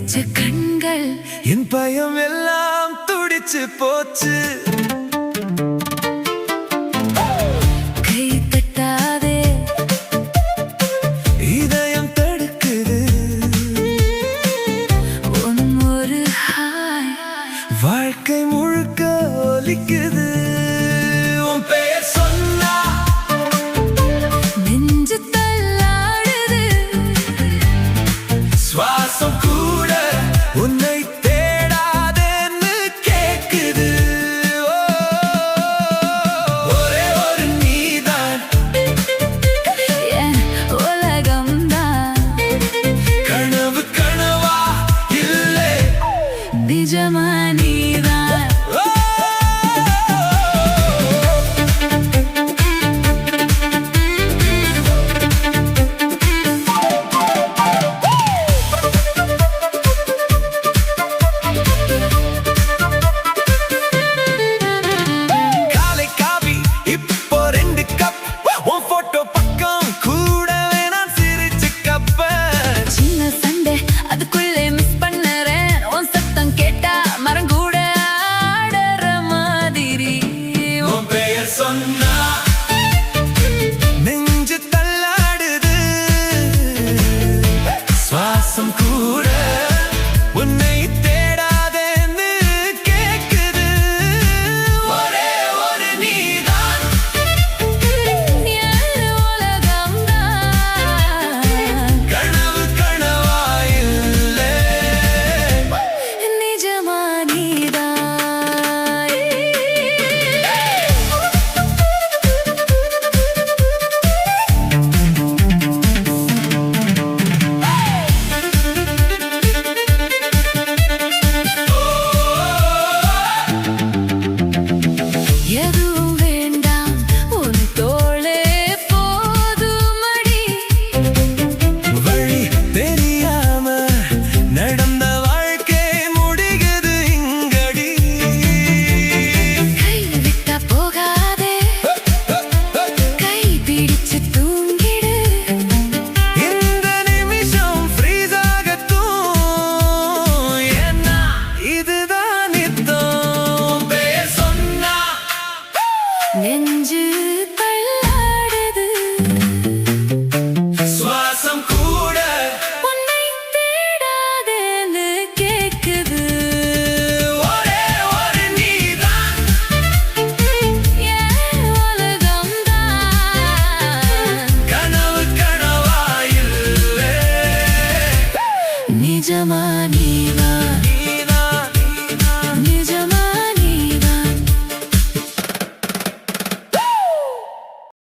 விழிச்ச கண்கள் என் பயம் எல்லாம் துடிச்சு போச்சு. கை தட்டாதே இதயம் தடுக்குது. உன் ஒரு ஹாய் வாழ்க்கை முழுக்க ஒலிக்குது. உன் பெயர் சொன்னா நெஞ்சு தள்ளாடுது. சுவாசம் கூட உன்னை தேடாதேன்னு கேக்குது. ஒரே ஒரு நீதான் என் உலகம்தான். கனவு கனவா இல்லை நிஜமா நீதான். காலை காபி இப்போ 2 கப். உன் போட்டோ பக்கம் கூடவே நான் சிரிச்சு கப்ப. சின்ன சண்டை அதுக்குள்ளே மிஸ் பண்ணுறேன். உன் சத்தம் கேட்டா மரம் கூட ஆடுற மாதிரி. உன் பெயர் சொன்னா நெஞ்சு தள்ளாடுது. சுவாசம் கூட உன்னை தேடாதேன்னு கேக்குது. ஒரே ஒரு நீதான் என் உலகம்தான். கனவு கனவா இல்லை நிஜமா நீதான். எதுவும் வேண்டாம் உன் தோளே போதுமடி. வழி தெரியாம நடந்த வாழ்க்கை முடிகிறது இங்கடி. கை விட்டா போகாதே, கை பிடிச்சு தூங்கிடு. இந்த நிமிஷம் freeze ஆகட்டும். ஏன்னா இதுதான் நித்தம். பெயர் சொன்னா நெஞ்சு தள்ளாடுது. சுவாசம் கூட உன்னை தேடாதேன்னு கேக்குது. ஒரே ஒரு நீதான் என் உலகம்தான். கனவு கனவா இல்லை நிஜமா நீதான்.